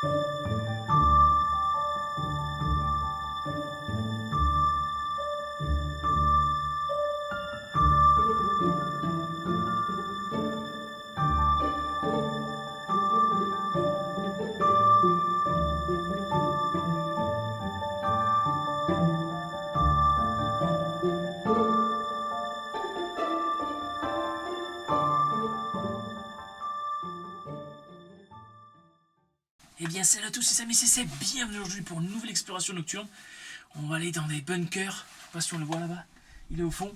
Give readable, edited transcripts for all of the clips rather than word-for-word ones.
Eh bien salut à tous, les amis, c'est Seb, bienvenue aujourd'hui pour une nouvelle exploration nocturne. On va aller dans des bunkers, je sais pas si on le voit là-bas, il est au fond.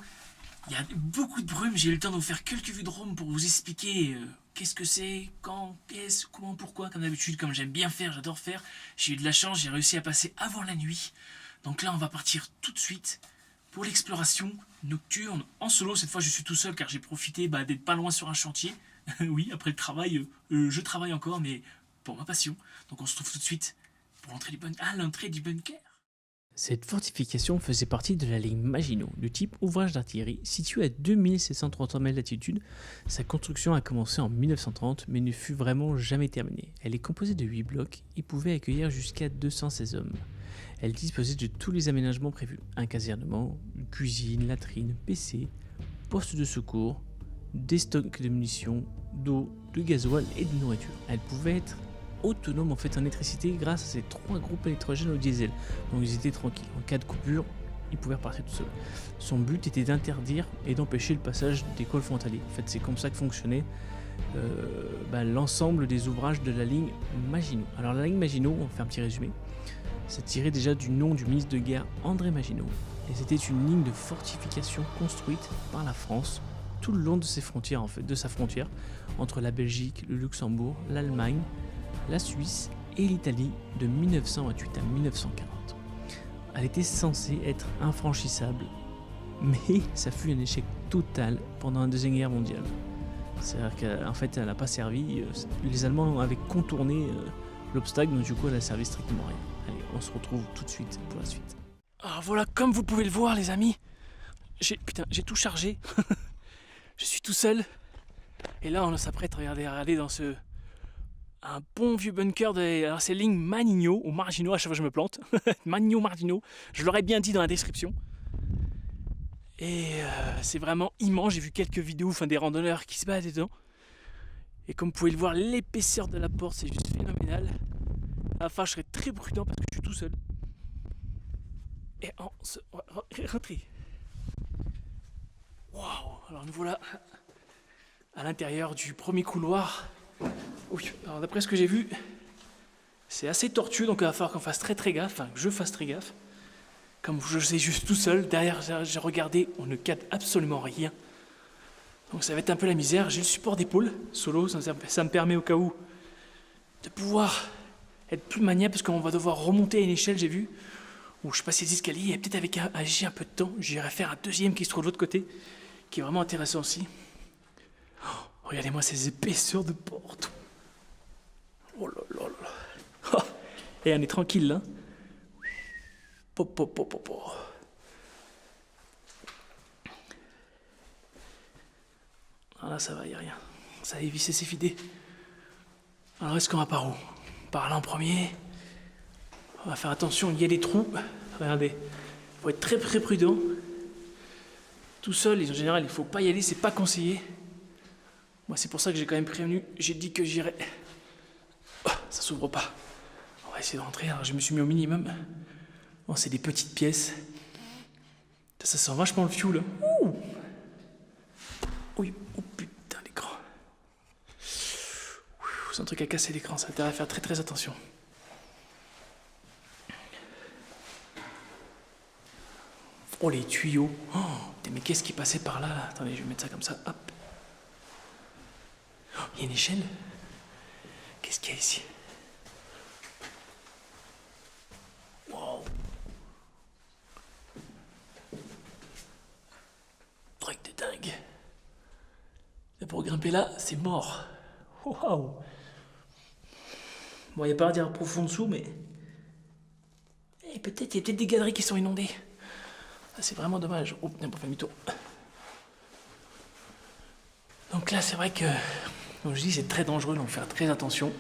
Il y a beaucoup de brume, j'ai eu le temps de vous faire quelques vues de drone pour vous expliquer qu'est-ce que c'est, quand, qu'est-ce, comment, pourquoi, comme d'habitude, comme j'aime bien faire, j'adore faire. J'ai eu de la chance, j'ai réussi à passer avant la nuit. Donc là on va partir tout de suite pour l'exploration nocturne en solo. Cette fois je suis tout seul car j'ai profité d'être pas loin sur un chantier. Oui, après le travail, je travaille encore, mais pour ma passion. Donc on se trouve tout de suite pour l'entrée du bunker. Cette fortification faisait partie de la ligne Maginot, du type ouvrage d'artillerie, situé à 2730 mètres d'altitude. Sa construction a commencé en 1930 mais ne fut vraiment jamais terminée. Elle est composée de 8 blocs et pouvait accueillir jusqu'à 216 hommes. Elle disposait de tous les aménagements prévus, un casernement, une cuisine, latrine, PC, poste de secours, des stocks de munitions, d'eau, de gasoil et de nourriture. Elle pouvait être autonome en électricité grâce à ces 3 groupes électrogènes au diesel, donc ils étaient tranquilles. En cas de coupure, ils pouvaient repartir tout seuls. Son but était d'interdire et d'empêcher le passage des cols frontaliers. En fait, c'est comme ça que fonctionnait l'ensemble des ouvrages de la ligne Maginot. Alors la ligne Maginot, on fait un petit résumé, ça tirait déjà du nom du ministre de guerre André Maginot, et c'était une ligne de fortification construite par la France tout le long de ses frontières, de sa frontière entre la Belgique, le Luxembourg, l'Allemagne, la Suisse et l'Italie de 1928 à 1940. Elle était censée être infranchissable, mais ça fut un échec total pendant la Deuxième Guerre mondiale. C'est-à-dire qu'en fait, elle n'a pas servi. Les Allemands avaient contourné l'obstacle, donc du coup, elle a servi strictement rien. Allez, on se retrouve tout de suite pour la suite. Alors voilà, comme vous pouvez le voir, les amis, j'ai tout chargé. Je suis tout seul. Et là, on s'apprête à regarder dans un bon vieux bunker alors c'est ligne Maginot ou Marginot, à chaque fois je me plante. Marginot, je l'aurais bien dit dans la description. Et c'est vraiment immense, j'ai vu quelques vidéos, des randonneurs qui se battent dedans. Et comme vous pouvez le voir, l'épaisseur de la porte, c'est juste phénoménal. À la fin, je serai très prudent parce que je suis tout seul. Et on se retrie. Waouh! Alors nous voilà à l'intérieur du premier couloir. Oui, alors d'après ce que j'ai vu, c'est assez tortueux, donc il va falloir qu'on fasse très gaffe, que je fasse très gaffe. Comme je sais juste tout seul, derrière j'ai regardé, on ne capte absolument rien. Donc ça va être un peu la misère. J'ai le support d'épaule, solo, ça me permet au cas où de pouvoir être plus maniable, parce qu'on va devoir remonter à une échelle, j'ai vu, où je passe les escaliers, et peut-être avec un peu de temps, j'irai faire un deuxième qui se trouve de l'autre côté, qui est vraiment intéressant aussi. Oh, regardez-moi ces épaisseurs de porte. Oh là là là là. Et on est tranquille là. Ah là ça va, y a rien. Ça a évité, c'est vidé. Alors est-ce qu'on va par où? Par là en premier. On va faire attention, il y a des trous. Regardez. Faut être très prudent. Tout seul, et en général, il faut pas y aller, c'est pas conseillé. Moi c'est pour ça que j'ai quand même prévenu. J'ai dit que j'irais. Ça s'ouvre pas. On va essayer de rentrer. Alors je me suis mis au minimum. Bon, c'est des petites pièces. Ça sent vachement le fioul. Ouh. Oui. Oh putain, l'écran. C'est un truc à casser l'écran. Ça a intérêt à faire très attention. Oh les tuyaux. Oh, mais qu'est-ce qui passait par là? Attendez, je vais mettre ça comme ça. Hop. Oh, il y a une échelle. Qu'est-ce qu'il y a ici? Wow. Truc de dingue. Et pour grimper là, c'est mort. Waouh. Bon, il n'y a pas à dire profond dessous, mais... il y a peut-être des galeries qui sont inondées. Ça, c'est vraiment dommage. Oh, on peut faire demi-tour. Donc là, c'est vrai que, comme je dis, c'est très dangereux, donc faire très attention.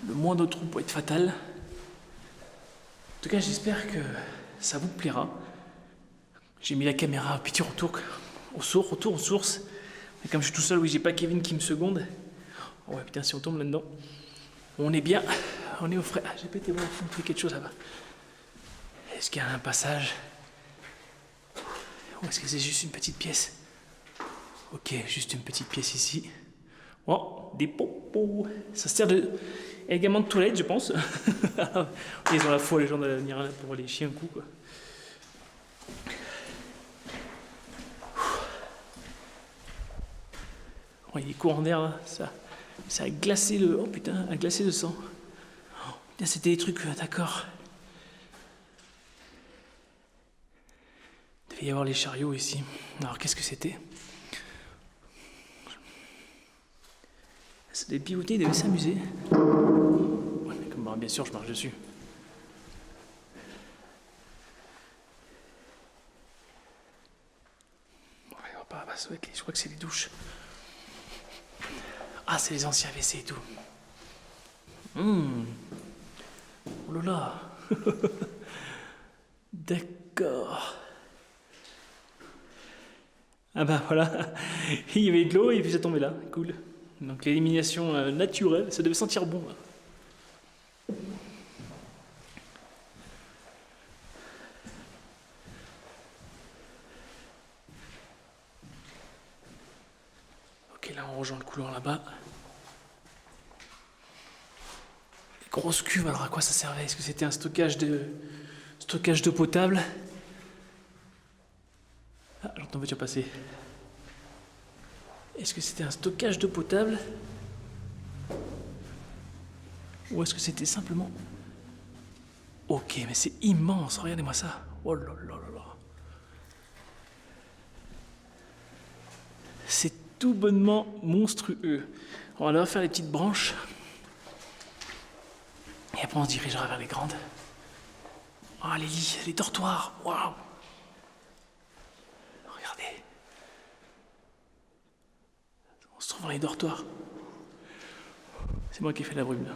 Le moindre trou peut être fatal. En tout cas, j'espère que ça vous plaira. J'ai mis la caméra au petit retour aux sources. Et comme je suis tout seul, oui, j'ai pas Kevin qui me seconde. Oh ouais, putain, si on tombe là-dedans, on est bien, on est au frais. Ah, j'ai pété voir au fond, quelque chose là-bas. Est-ce qu'il y a un passage? Ou est-ce que c'est juste une petite pièce? Ok, juste une petite pièce ici. Oh, des popos. Ça sert également de toilette, je pense. Ils ont la foi, les gens, de venir là pour les chiens un coup, quoi. Oh, il y a des courants d'air là, ça a glacé le. Oh putain, a glacé le sang. Oh, putain, c'était des trucs, d'accord. Il devait y avoir les chariots ici. Alors qu'est-ce que c'était? Les pivotés devaient s'amuser. Ouais, comme bien sûr, je marche dessus. Ouais, on va pas je crois que c'est les douches. Ah, c'est les anciens WC et tout. Oh là là. D'accord. Ah bah voilà, il y avait de l'eau et puis ça tombait là, cool. Donc l'élimination naturelle, ça devait sentir bon. Là. Ok, là on rejoint le couloir là-bas. Grosse cuve, alors à quoi ça servait? Est-ce que c'était un stockage d'eau potable? Ah, j'entends une voiture passer. Est-ce que c'était un stockage d'eau potable? Ou est-ce que c'était simplement... Ok, mais c'est immense, regardez-moi ça. Oh là là là là. C'est tout bonnement monstrueux. On va leur faire les petites branches. Et après on se dirigera vers les grandes. Oh, les lits, les dortoirs, waouh! Regardez. On se trouve dans les dortoirs. C'est moi qui ai fait la brume là.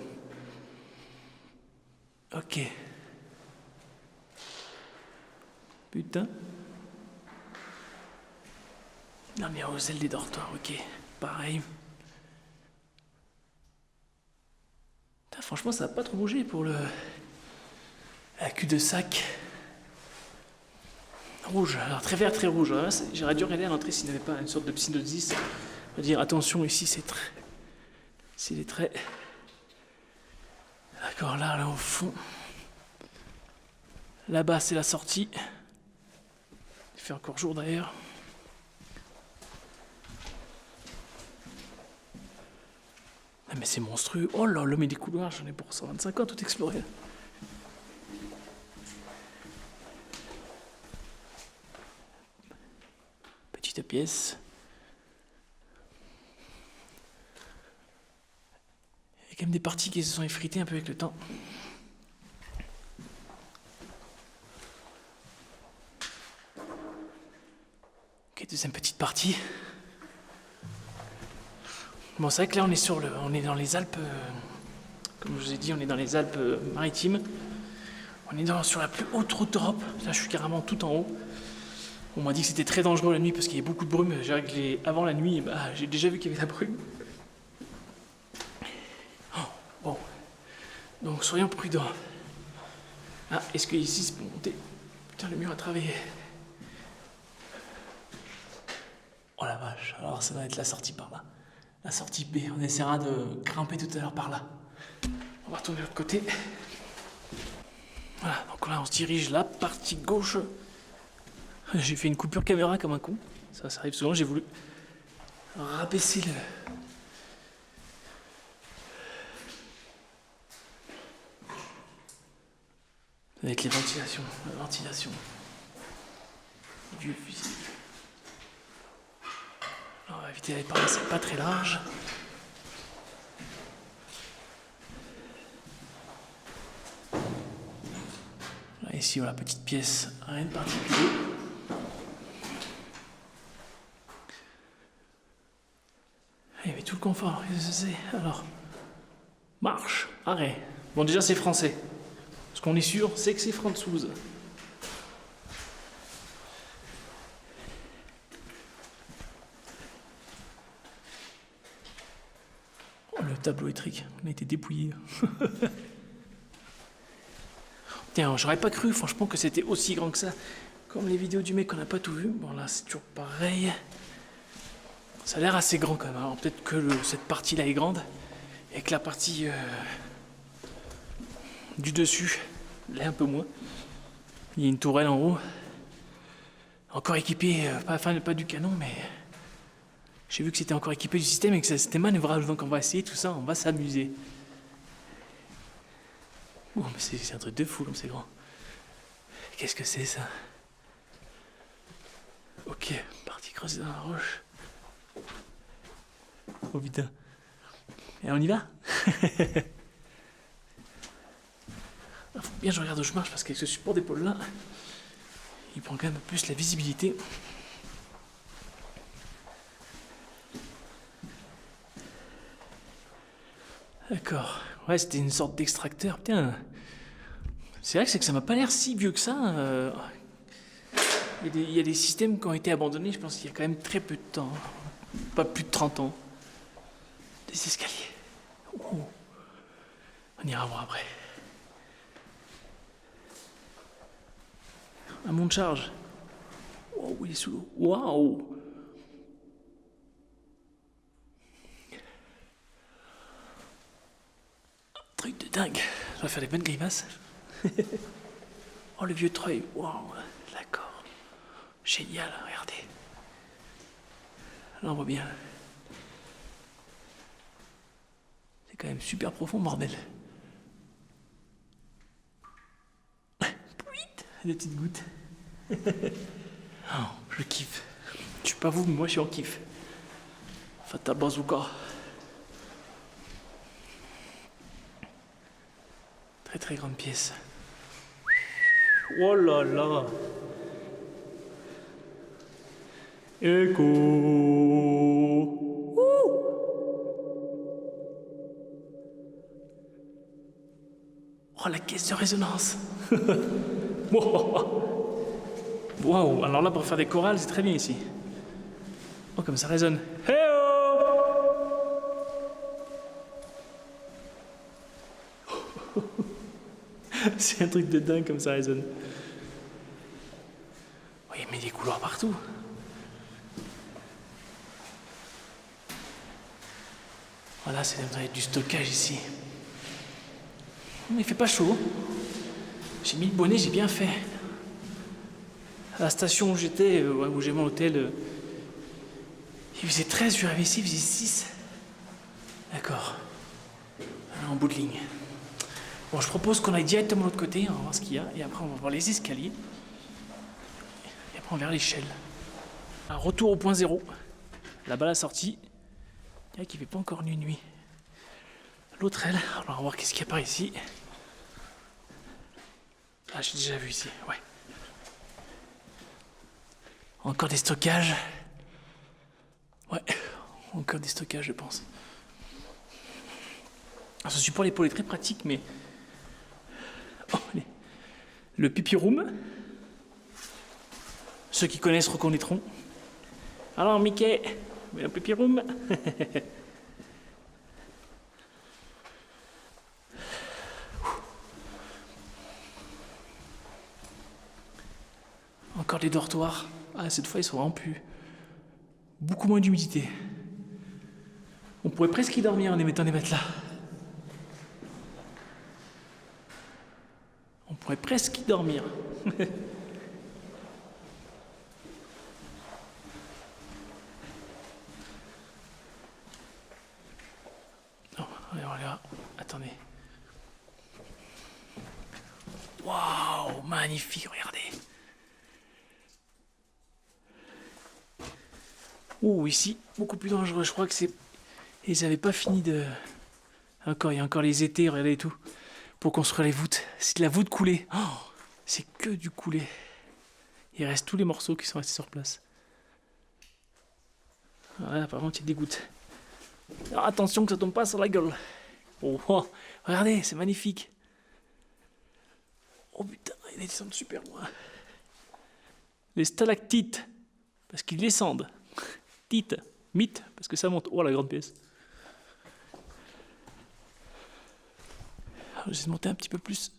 Ok. Putain. Non mais aux ailes des dortoirs, ok. Pareil. Putain, franchement, ça n'a pas trop bougé pour la cul-de-sac. Rouge, alors très vert, très rouge. J'aurais dû regarder à l'entrée s'il n'y avait pas une sorte de psy-notice. On va dire attention, ici c'est très. C'est les traits. D'accord, là au fond. Là-bas, c'est la sortie. Il fait encore jour d'ailleurs. Ah, mais c'est monstrueux. Oh là là, mais des couloirs, j'en ai pour 125 ans, tout exploré. Petite pièce. Il y a quand même des parties qui se sont effritées un peu avec le temps. Ok, deuxième petite partie. Bon, c'est vrai que là, on est dans les Alpes, comme je vous ai dit, on est dans les Alpes maritimes. On est sur la plus haute route d'Europe. Là, je suis carrément tout en haut. On m'a dit que c'était très dangereux la nuit parce qu'il y avait beaucoup de brume. Avant la nuit, j'ai déjà vu qu'il y avait de la brume. Oh, bon. Donc, soyons prudents. Ah, est-ce que ici, c'est pour monter? Putain, le mur a travaillé. Oh la vache, alors ça va être la sortie par là. La sortie B, on essaiera de grimper tout à l'heure par là. On va retourner de l'autre côté. Voilà, donc là on se dirige la partie gauche. J'ai fait une coupure caméra comme un con. Ça arrive souvent, j'ai voulu rabaisser avec les ventilations. La ventilation du fusil. Alors, on va éviter d'aller par là, c'est pas très large. Là, ici, voilà, petite pièce, rien de particulier. Il y avait tout le confort, qu'est-ce que c'est? Alors, Marche, arrêt. Bon, déjà, c'est français. Ce qu'on est sûr, c'est que c'est franzouse. Oh, le tableau électrique, on a été dépouillé. Tiens, j'aurais pas cru, franchement, que c'était aussi grand que ça. Comme les vidéos du mec, on n'a pas tout vu. Bon, là, c'est toujours pareil. Ça a l'air assez grand quand même. Alors, peut-être que cette partie-là est grande. Et que la partie du dessus l'est un peu moins. Il y a une tourelle en haut. Encore équipée, pas du canon, mais... J'ai vu que c'était encore équipé du système et que c'était manœuvrable. Donc on va essayer tout ça, on va s'amuser. Oh, mais c'est un truc de fou comme c'est grand. Qu'est-ce que c'est ça? Ok, partie creusée dans la roche. Oh putain. Et on y va? Faut bien que je regarde où je marche parce qu'avec ce support d'épaule là, il prend quand même plus la visibilité. D'accord. Ouais, c'était une sorte d'extracteur. Putain. C'est vrai que ça m'a pas l'air si vieux que ça. Il y a des systèmes qui ont été abandonnés, je pense qu'il y a quand même très peu de temps. Pas plus de 30 ans. Des escaliers. Oh. On ira voir après. Un mont de charge. Oh, il est sous l'eau. Waouh! Truc de dingue. Je vais faire des bonnes grimaces. Oh, le vieux treuil. Waouh! D'accord. Génial, regardez. Là, on voit bien. C'est quand même super profond, bordel. Des petites gouttes. Oh, je kiffe. Je sais pas vous, mais moi je suis en kiff. Fatal Bazooka. Très très grande pièce. Oh là là. Écho. Oh, la caisse de résonance. Waouh, alors là pour faire des chorales c'est très bien ici. Oh, comme ça résonne. Hey oh. C'est un truc de dingue comme ça résonne. Oh, il met des couloirs partout. Voilà, c'est du stockage ici. Mais il fait pas chaud. J'ai mis le bonnet, j'ai bien fait. À la station où j'étais, où j'ai mon hôtel, il faisait 13, je suis arrivé ici, il faisait 6. D'accord. En bout de ligne. Bon, je propose qu'on aille directement de l'autre côté, on va voir ce qu'il y a, et après on va voir les escaliers. Et après on verra l'échelle. Un retour au point zéro. Là-bas la sortie. Il y a qui fait pas encore nuit. L'autre aile, alors on va voir qu'est-ce qu'il y a par ici. Ah, j'ai déjà vu ici, ouais. Encore des stockages. Ouais, encore des stockages, je pense. Alors, ce support l'épaule est très pratique, mais... Oh, le pipi room. Ceux qui connaissent reconnaîtront. Alors, Mickey, le pipi room. Encore des dortoirs. Ah, cette fois, ils sont vraiment plus... Beaucoup moins d'humidité. On pourrait presque y dormir en émettant des matelas. On pourrait presque y dormir. Non, allez, attendez. Waouh, magnifique, regardez. Oh, ici, beaucoup plus dangereux. Je crois que c'est... Ils n'avaient pas fini de... Encore, il y a encore les étés, regardez et tout. Pour construire les voûtes. C'est de la voûte coulée. Oh, c'est que du coulé. Il reste tous les morceaux qui sont restés sur place. Voilà, apparemment, il y a des gouttes. Alors, attention que ça tombe pas sur la gueule. Oh, oh, regardez, c'est magnifique. Oh putain, ils descendent super loin. Les stalactites, parce qu'ils descendent. Tites, mythes, parce que ça monte. Oh, la grande pièce. Alors, j'essaie de monter un petit peu plus.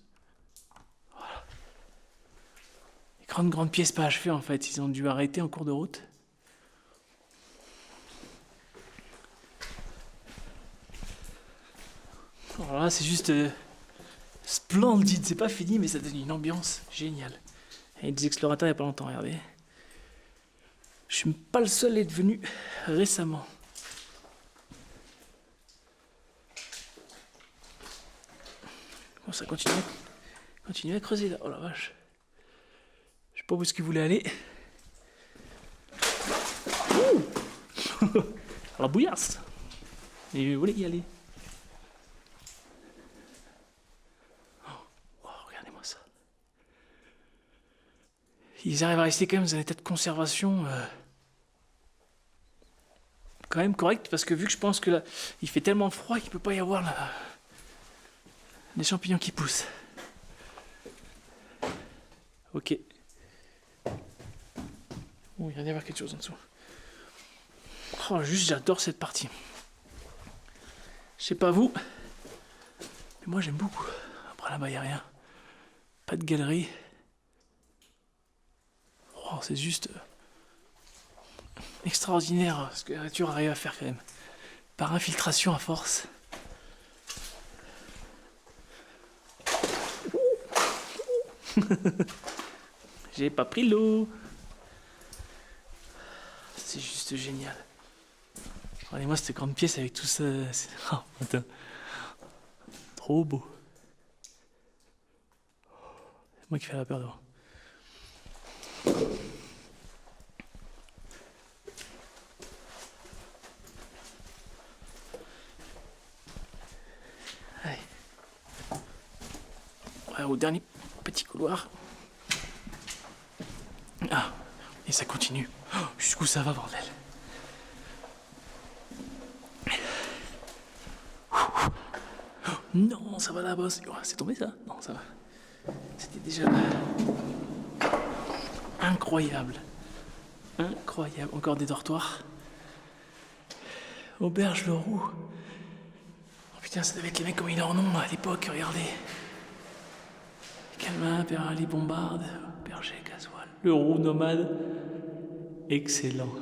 Voilà. Les grandes pièces pas achevées en fait, ils ont dû arrêter en cours de route. Alors là, c'est juste splendide, c'est pas fini, mais ça donne une ambiance géniale. Il y a des explorateurs il n'y a pas longtemps, regardez. Je suis pas le seul à être venu récemment. Bon, ça continue à creuser là. Oh la vache. Je sais pas où est-ce qu'il voulait aller. La bouillasse. Et il voulait y aller. Oh, regardez-moi ça. Ils arrivent à rester quand même dans un état de conservation quand même correct, parce que vu que je pense que là, il fait tellement froid qu'il peut pas y avoir là, des champignons qui poussent. Ok. Oh, il vient d'y avoir quelque chose en dessous. Oh, juste j'adore cette partie. Je sais pas vous, mais moi j'aime beaucoup. Après là-bas y a rien. Pas de galerie. Oh, c'est juste extraordinaire ce que la nature arrive à faire quand même. Par infiltration à force. J'ai pas pris l'eau. C'est juste génial. Regardez-moi cette grande pièce avec tout ça. Oh, putain. Trop beau. C'est moi qui fais la peur devant. Allez. Ouais, au dernier petit couloir. Ah, et ça continue. Oh, jusqu'où ça va, bordel? Non, ça va là-bas. C'est tombé ça? Non, ça va. C'était déjà incroyable. Incroyable. Encore des dortoirs. Auberge le Roux. Oh putain, ça devait être les mecs comme ils leur nom à l'époque, regardez. Calmin, Perali, Bombarde, Berger, Gasoil. Le Roux nomade. Excellent.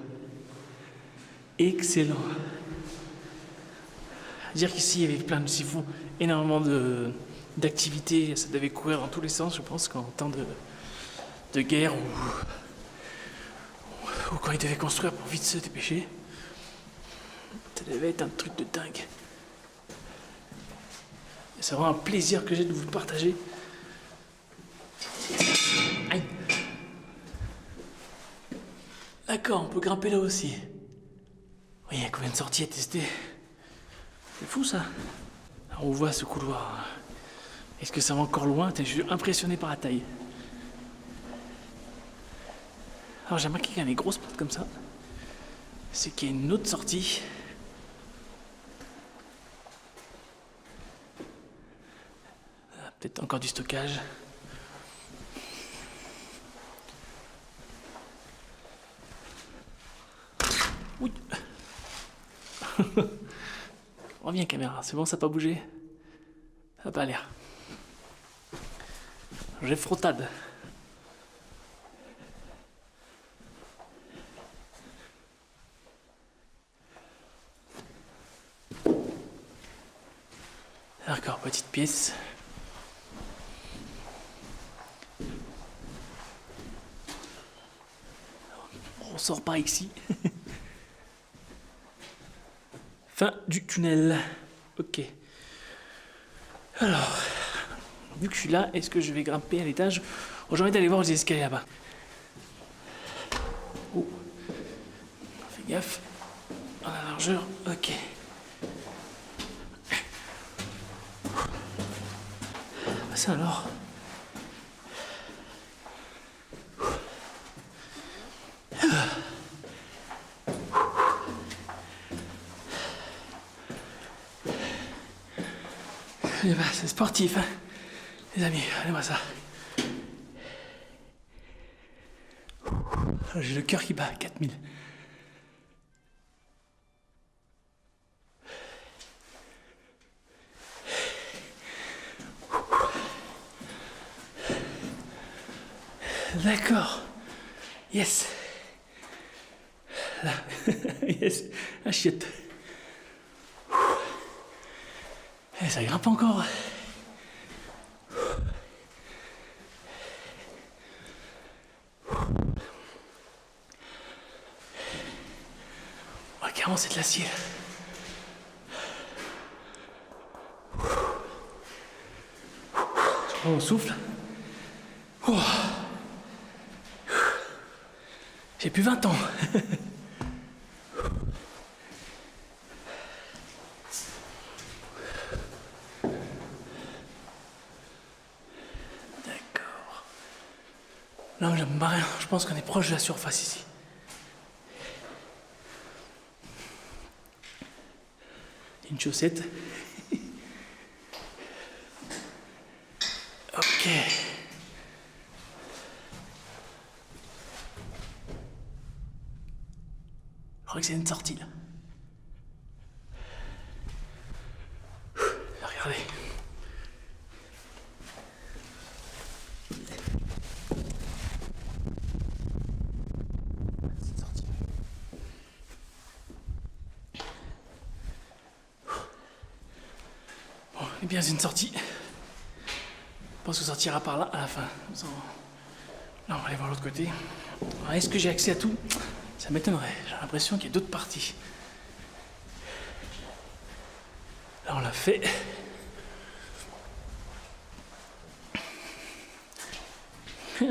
Excellent. Dire qu'ici il y avait plein de siphons, énormément d'activités, ça devait courir dans tous les sens, je pense qu'en temps de guerre ou quand ils devaient construire pour vite se dépêcher, ça devait être un truc de dingue. Et c'est vraiment un plaisir que j'ai de vous le partager. Aïe. D'accord, on peut grimper là aussi. Oui, il y a combien de sorties à tester? C'est fou ça. Alors, on voit ce couloir. Est-ce que ça va encore loin? Je suis impressionné par la taille. Alors j'ai remarqué qu'il y a des grosses portes comme ça. C'est qu'il y a une autre sortie. Peut-être encore du stockage. Oui. Reviens caméra, c'est bon, ça n'a pas bougé? Ça n'a pas l'air. J'ai frottade. D'accord, petite pièce. On sort par ici. Fin du tunnel. Ok. Alors, vu que je suis là, est-ce que je vais grimper à l'étage? Oh, j'ai envie d'aller voir les escaliers là-bas. Oh. Fais gaffe. À la largeur. Ok. Ah, ça alors. Eh ben, c'est sportif, hein, les amis, regardez-moi ça. J'ai le cœur qui bat, 4000. D'accord. Yes. Là. Yes. Ah, chiotte. Eh, ça grimpe encore. Ouais, carrément, c'est de l'acier. Je prends mon souffle. Oh. J'ai plus 20 ans. D'accord. Là, je me barre. Je pense qu'on est proche de la surface ici. Une chaussette. Ok. Je crois que c'est une sortie là. Regardez. C'est une sortie. Bon, eh bien, c'est une sortie. Je pense qu'on sortira par là à la fin. Là, on va aller voir l'autre côté. Alors, est-ce que j'ai accès à tout? Ça m'étonnerait. J'ai l'impression qu'il y a d'autres parties. Là, on l'a fait. J'ai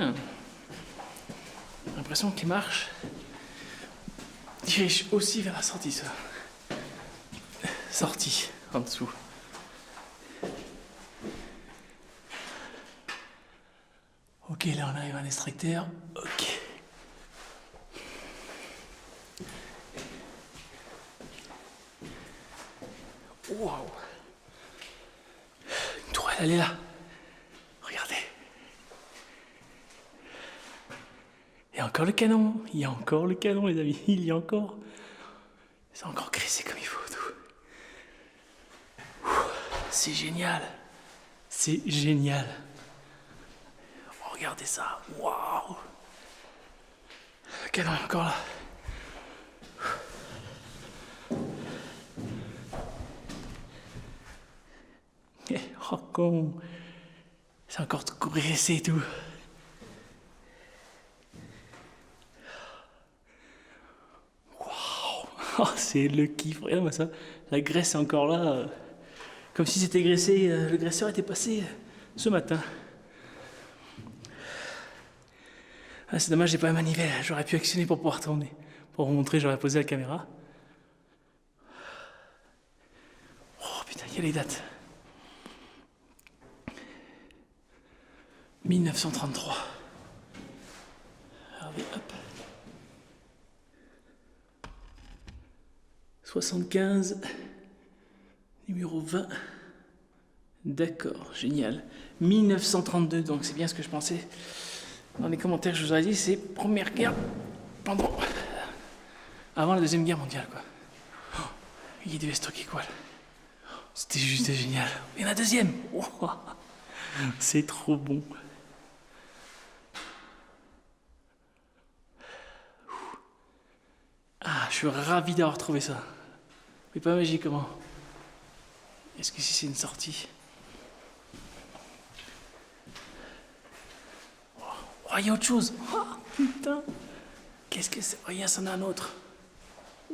l'impression qu'il marche. Dirige aussi vers la sortie, ça. Sortie, en dessous. Ok, là on arrive à un extracteur. Ok. Waouh. Une tourelle, elle est là. Regardez. Il y a encore le canon. Il y a encore le canon, les amis. Il y a encore. C'est encore graissé comme il faut, tout. C'est génial. C'est génial. Regardez ça, waouh! Le canon est encore là. Oh con! C'est encore tout graissé et tout. Waouh! Oh, c'est le kiff, regarde-moi ça. La graisse est encore là. Comme si c'était graissé, le graisseur était passé ce matin. Ah, c'est dommage, j'ai pas la manivelle. J'aurais pu actionner pour pouvoir tourner. Pour vous montrer, j'aurais posé la caméra. Oh putain, il y a les dates. 1933. Regardez, hop. 75. Numéro 20. D'accord, génial. 1932, donc c'est bien ce que je pensais. Dans les commentaires, je vous aurais dit, c'est première guerre avant la deuxième guerre mondiale, quoi. Oh, il devait stocker quoi, là? C'était juste génial. Il y en a un deuxième. Oh, c'est trop bon. Ah, je suis ravi d'avoir trouvé ça. Mais pas magique, comment? Est-ce que si c'est une sortie? Oh, il y a autre chose. Oh, putain. Qu'est-ce que c'est? Regarde, c'en a un autre.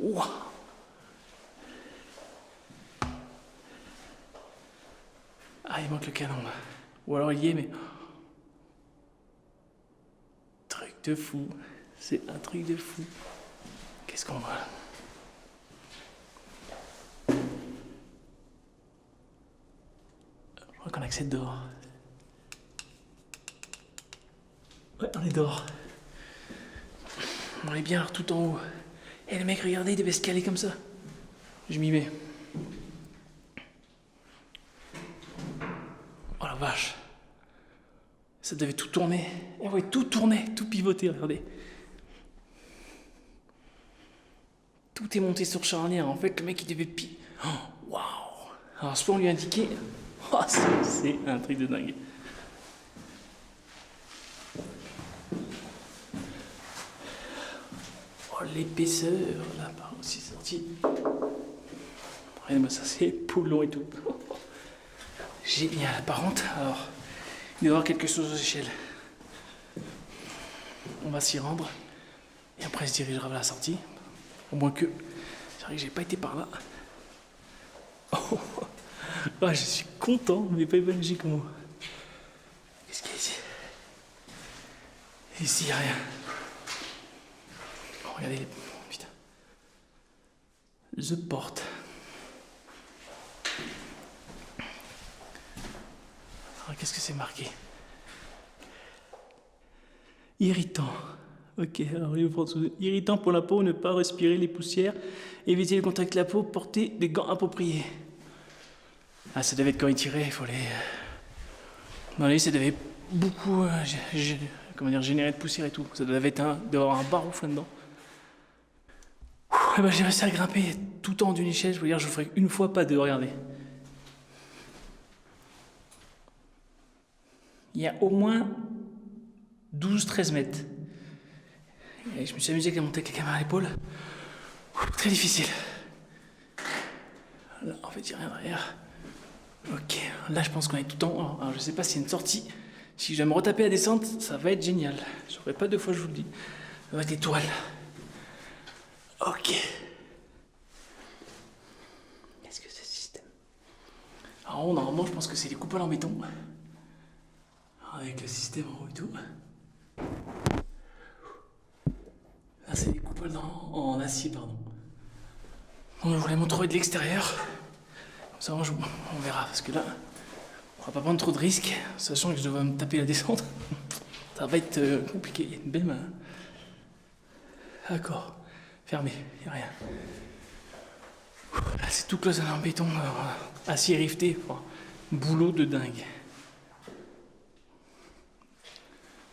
Wow. Ah, il manque le canon, là. Ou alors il y est, mais... Truc de fou. C'est un truc de fou. Qu'est-ce qu'on voit, là? Je crois qu'on accède dehors. Ouais, on est dehors. On est bien tout en haut. Et les mecs, regardez, ils devaient se caler comme ça. Je m'y mets. vache. Ça devait tout tourner. Eh ouais, tout tourner, tout pivoter, regardez. Tout est monté sur charnière. En fait, le mec, il devait Oh, waouh. Alors, soit on lui indiquait... Oh, c'est un truc de dingue. Oh, l'épaisseur, là, par où c'est sorti. Regardez-moi ça, c'est poulon et tout. Génial. Par contre, alors, il doit y avoir quelque chose aux échelles. On va s'y rendre. Et après, il se dirigera vers la sortie. Au moins que... C'est vrai que j'ai pas été par là. Oh, je suis content, mais pas évangélique comme moi. Qu'est-ce qu'il y a ici? Ici, il n'y a rien. Oh, regardez les... Oh, putain. The porte. Alors, qu'est-ce que c'est marqué? Irritant. Ok, alors irritant pour la peau, ne pas respirer les poussières, éviter le contact de la peau, porter des gants appropriés. Ah, ça devait être quand il tirait, il faut les... Dans les ça devait beaucoup générer de poussière et tout. Ça devait être d'avoir un barouf là-dedans. Eh ben, j'ai réussi à grimper tout en d'une échelle, je veux dire, je le ferai une fois, pas deux, regardez. Il y a au moins 12-13 mètres. Et je me suis amusé à monter avec la caméra à l'épaule. Très difficile. Là, en fait, il n'y a rien derrière. Ok, là, je pense qu'on est tout en haut. Alors, je sais pas s'il y a une sortie. Si je vais me retaper la descente, ça va être génial. Je ne ferai pas deux fois, je vous le dis. Ça va être des toiles. Ok. Qu'est-ce que c'est ce système? Alors, normalement, je pense que c'est des coupoles en béton. Avec le système en haut et tout. Là, c'est des coupoles en acier, pardon. On voulait montrer de l'extérieur. Comme ça, on verra. Parce que là, on va pas prendre trop de risques. Sachant que je dois me taper la descente. Ça va être compliqué. Il y a une belle main. D'accord. Fermé. Il n'y a rien. Là, c'est tout cloisonné en béton. Acier rifté. Boulot de dingue.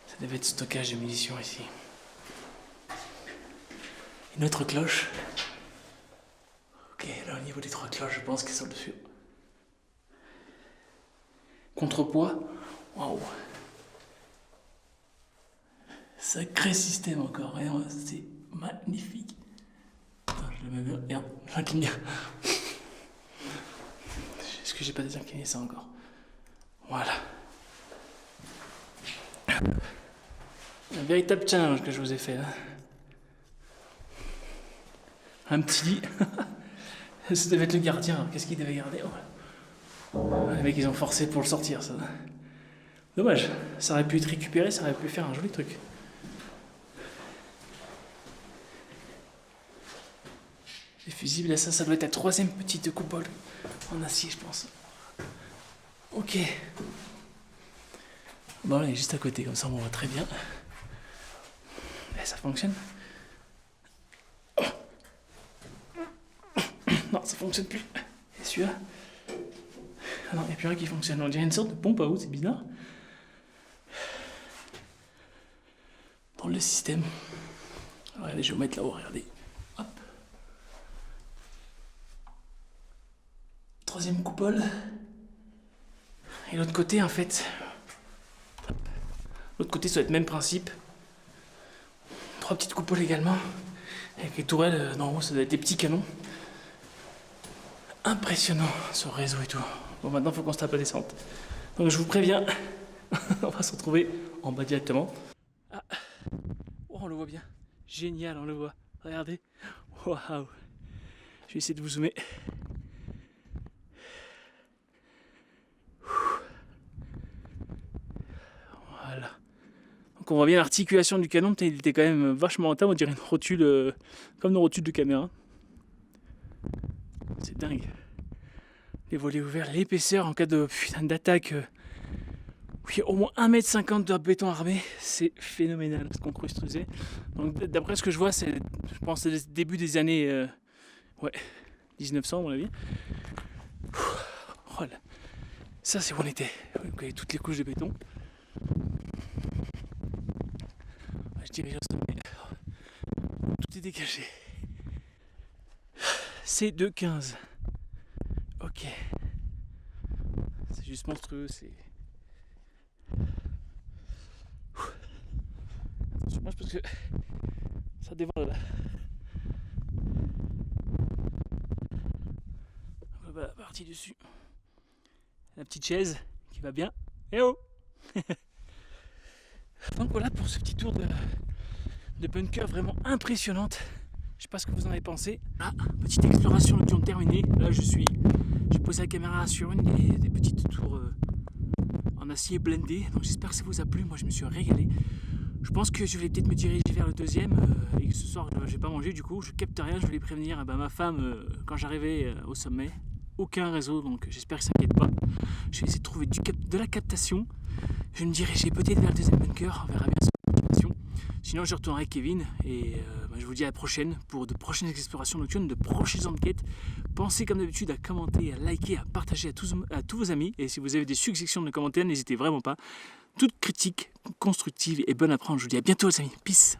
Ça devait être stockage de munitions ici. Une autre cloche. Ok, là au niveau des trois cloches, je pense qu'elles sont dessus. Contrepoids. Waouh. Sacré système encore. C'est magnifique. Attends, je le mets bien. Merde, j'incline. Est-ce que j'ai pas désincliné ça encore? Voilà. Un véritable challenge que je vous ai fait là. Un petit lit. Ça devait être le gardien. Qu'est-ce qu'il devait garder? Les mecs, ils ont forcé pour le sortir, ça. Dommage. Ça aurait pu être récupéré, ça aurait pu faire un joli truc. Les fusibles, là, ça doit être la troisième petite coupole en acier, je pense. Ok. Bon, elle est juste à côté, comme ça on voit très bien. Et ça fonctionne. Non, ça fonctionne plus. Et celui-là. Ah non, il n'y a plus rien qui fonctionne. On dirait une sorte de pompe à eau, c'est bizarre. Dans le système. Regardez, je vais vous mettre là-haut, regardez. Hop. Troisième coupole. Et l'autre côté, en fait. L'autre côté, ça doit être le même principe. Trois petites coupoles également. Avec les tourelles d'en haut, ça doit être des petits canons. Impressionnant ce réseau et tout. Bon, maintenant, il faut qu'on se tape la descente. Donc, je vous préviens, on va se retrouver en bas directement. Ah. Oh, on le voit bien. Génial, on le voit. Regardez. Waouh. Je vais essayer de vous zoomer. Voilà. Donc, on voit bien l'articulation du canon. Il était quand même vachement rentable. On dirait une rotule, comme une rotule de caméra. C'est dingue. Les volets ouverts, l'épaisseur en cas de d'attaque. Oui, au moins 1,50 m de béton armé, c'est phénoménal ce qu'on construisait. Donc d'après ce que je vois, je pense que c'est le début des années 1900 à mon avis. Voilà. Ça, c'est où on était. Vous voyez toutes les couches de béton. Je dirige au sommet. Tout est dégagé. C'est 2,15. Ok. C'est juste monstrueux, c'est... Attention, moi je pense que ça dévore là. Voilà, partie dessus. La petite chaise qui va bien. Eh oh. Donc voilà pour ce petit tour de bunker vraiment impressionnante. Je sais pas ce que vous en avez pensé. Ah, petite exploration nocturne terminée. Là j'ai posé la caméra sur une des petites tours en acier blindé. Donc j'espère que ça vous a plu. Moi je me suis régalé. Je pense que je vais peut-être me diriger vers le deuxième et que ce soir je vais pas manger, du coup je capte rien. Je voulais prévenir ma femme quand j'arrivais au sommet. Aucun réseau, donc j'espère que ça s'inquiète pas. Je vais essayer de trouver de la captation. Je vais me diriger peut-être vers le deuxième bunker. On verra bien cette captation. Sinon je retournerai avec Kevin et je vous dis à la prochaine pour de prochaines explorations nocturnes, de prochaines enquêtes. Pensez comme d'habitude à commenter, à liker, à partager à tous vos amis. Et si vous avez des suggestions de commentaires, n'hésitez vraiment pas. Toute critique constructive et bonne à prendre. Je vous dis à bientôt les amis. Peace.